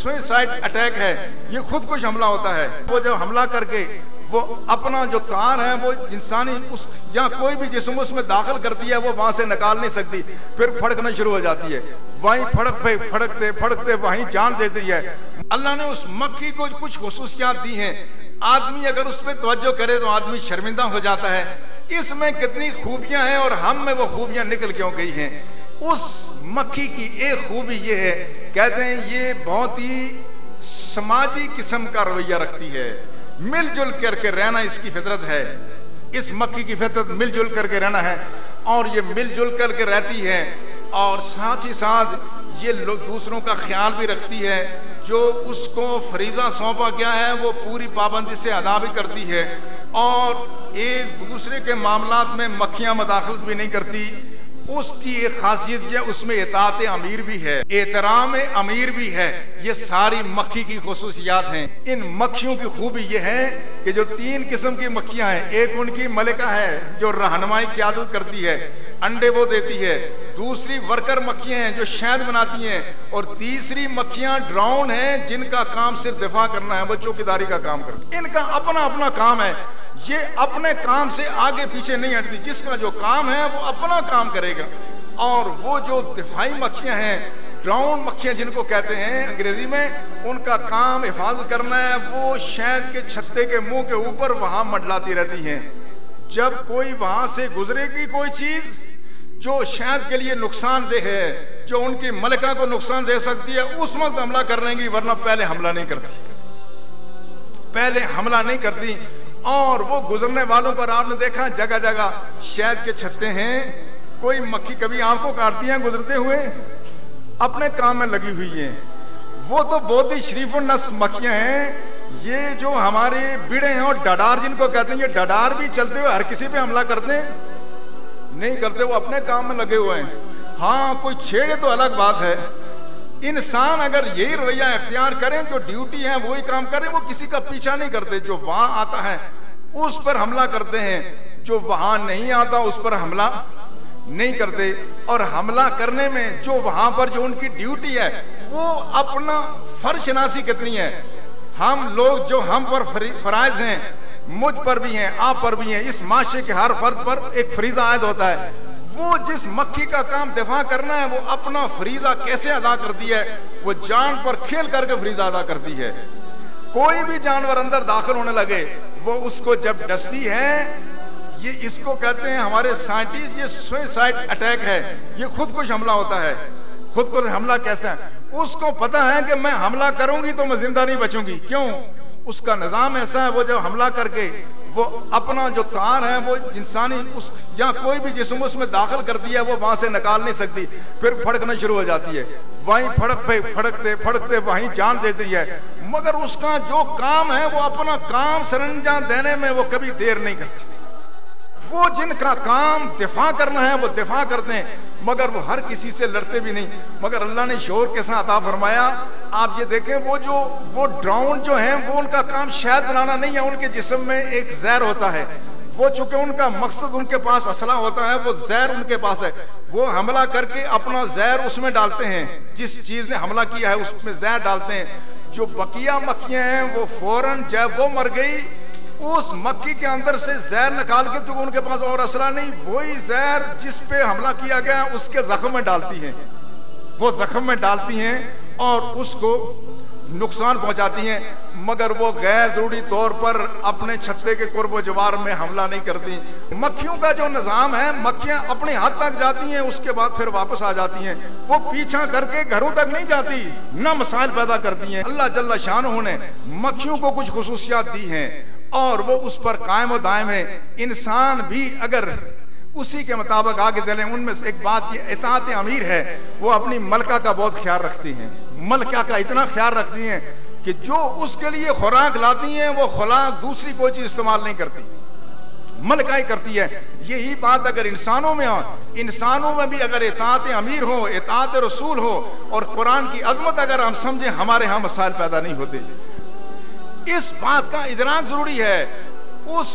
Suicide attack है, ये खुदकुश हमला होता है। वो जब हमला करके वो अपना जो तार है वो इंसानी उस या कोई भी जिस्म उसमें दाखिल करती है, वो वहां से निकाल नहीं सकती, फिर फड़कना शुरू हो जाती है। वहीं फड़कते फड़कते वहीं जान देती है। अल्लाह ने उस मक्खी को कुछ खुसूसियात दी हैं। आदमी अगर उस पर तवज्जो करे तो आदमी शर्मिंदा हो जाता है। इसमें कितनी खूबियां हैं और हम में वो खूबियां निकल क्यों गई हैं। उस मक्खी की एक खूबी ये है, कहते हैं ये बहुत ही समाजी किस्म का रवैया रखती है, मिलजुल करके रहना इसकी फितरत है। इस मक्खी की फितरत मिलजुल करके रहना है और ये मिलजुल करके रहती है और साथ ही साथ ये दूसरों का ख्याल भी रखती है। जो उसको फरीजा सौंपा गया है वो पूरी पाबंदी से अदा भी करती है और एक दूसरे के मामलात में मक्खियां मदाखलत भी नहीं करती। उसकी एक खासियत है, उसमें इताअत अमीर भी है, एहतराम अमीर भी है। ये सारी मक्खी की खुसूसियात हैं। इन मक्खियों की खूबी ये है कि जो 3 किस्म की मक्खियां हैं, एक उनकी मलिका है जो रहनुमाई क़यादत करती है, अंडे वो देती है। दूसरी वर्कर मक्खियां हैं जो शहद बनाती हैं और तीसरी मक्खियां ड्रोन हैं जिनका काम सिर्फ दिफा करना है, वो चौकीदारी का काम करती है। इनका अपना अपना काम है, ये अपने काम से आगे पीछे नहीं हटती। जिसका जो काम है वो अपना काम करेगा। और वो जो दिफाई मक्खियां हैं, ड्रोन मक्खियां जिनको कहते हैं अंग्रेजी में, उनका काम हिफाजत करना है। वो शहद के छत्ते के मुंह के ऊपर वहां मंडलाती रहती हैं। जब कोई वहां से गुजरेगी कोई चीज जो शहद के लिए नुकसानदेह है, जो उनकी मलिका को नुकसान दे सकती है, उस वक्त हमला कर लेंगी, वरना पहले हमला नहीं करती, पहले हमला नहीं करती। और वो गुजरने वालों पर आपने देखा जगह जगह शहद के छत्ते हैं। कोई मक्खी कभी आंखों काटती है गुजरते हुए, अपने काम में लगी हुई है। वो तो बहुत ही शरीफ और नस मक्खियां हैं। ये जो हमारे बिड़े हैं और डडार जिनको कहते हैं, ये डडार भी चलते हुए हर किसी पे हमला करते हैं नहीं करते, वो अपने काम में लगे हुए हैं। हाँ, कोई छेड़े तो अलग बात है। इंसान अगर यही रवैया इख्तियार करें, जो ड्यूटी है वही काम करें, वो किसी का पीछा नहीं करते। जो वहां आता है उस पर हमला करते हैं, जो वहां नहीं आता उस पर हमला नहीं करते। और हमला करने में जो वहां पर जो उनकी ड्यूटी है, वो अपना फर्ज शनासी कितनी है। हम लोग जो हम पर फराइज हैं, मुझ पर भी हैं, आप पर भी हैं, इस माशरे के हर फर्द पर एक फरीजा आयद होता है। वो जिस मक्खी का काम दिफा करना है, वो अपना फरीजा कैसे अदा करती है, वो जान पर खेल करके फरीजा अदा करती है। कोई भी जानवर अंदर दाखिल होने लगे, वो उसको जब डसती है, ये इसको कहते हैं हमारे साइंटिस्ट, ये सुसाइड अटैक है, ये खुदकुश हमला होता है। खुदकुश हमला कैसा है, उसको पता है कि मैं हमला करूंगी तो मैं जिंदा नहीं बचूंगी। क्यों? उसका निजाम ऐसा है, वो जब हमला करके वो अपना जो तार है वो इंसानी उस या कोई भी जिस्म उसमें दाखिल करती है, वो वहां से निकाल नहीं सकती, फिर फड़कना शुरू हो जाती है। वहीं फड़कते फड़कते वहीं जान देती है। मगर उसका जो काम है, वो अपना काम सरंजाम देने में वो कभी देर नहीं करती। वो जिनका काम दिफा करना है वो दिफा करते हैं, मगर वो हर किसी से लड़ते भी नहीं। मगर अल्लाह ने शोर के साथ अता फरमाया। आप ये देखें, वो ड्रोन जो हैं, वो उनका काम शहद बनाना नहीं है, उनके जिस्म में एक जहर होता है। वो चूंकि उनका मकसद, उनके पास असला होता है, वो जहर उनके पास है। वो हमला करके अपना जहर उसमें डालते हैं, जिस चीज ने हमला किया है उसमें जहर डालते हैं। जो बकिया मक्खियां हैं, वो फौरन जब वो मर गई, उस मक्खी के अंदर से जहर निकाल के, तो उनके पास और असला नहीं, वही जहर जिस पे हमला किया गया उसके जख्म में डालती हैं। वो जख्म में डालती हैं और उसको नुकसान पहुंचाती हैं। मगर वो गैर जरूरी तौर पर अपने छत्ते के कुर्ब जवार में हमला नहीं करती। मक्खियों का जो निजाम है, मक्खियां अपनी हद तक जाती हैं, उसके बाद फिर वापस आ जाती हैं। वो पीछा करके घरों तक नहीं जाती, न मसाइल पैदा करती हैं। अल्लाह जल्ला शानहू ने मक्खियों को कुछ खुसूसियात दी हैं और वो उस पर कायम और दायम है। इंसान भी अगर उसी के मुताबिक आगे चले। उनमें से एक बात ये इताअत अमीर है, वो अपनी मलका का बहुत ख्याल रखती हैं। मलका का इतना ख्याल रखती हैं कि जो उसके लिए खुराक लाती हैं, वो खुराक दूसरी कोई चीज इस्तेमाल नहीं करती, मलका ही करती है। यही बात अगर इंसानों में हो, इंसानों में भी अगर इताअत अमीर हो, इताअत रसूल हो और कुरान की अजमत अगर हम समझे, हमारे यहाँ मसाइल पैदा नहीं होते। इस बात का इदराक जरूरी है। उस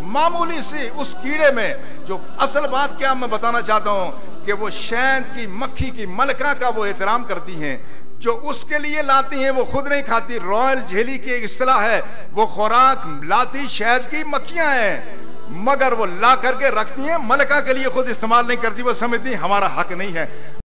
मामूली से उस कीड़े में जो असल बात क्या मैं बताना चाहता हूं कि वो शहद की मक्खी की मलका का वो एहतराम करती हैं। जो उसके लिए लाती हैं वो खुद नहीं खाती। रॉयल झेली की एक इस्तिलाह है, वो खुराक लाती शहद की मक्खियां हैं, मगर वो ला करके रखती हैं, मलका के लिए खुद इस्तेमाल नहीं करती। वो समझती हमारा हक नहीं है।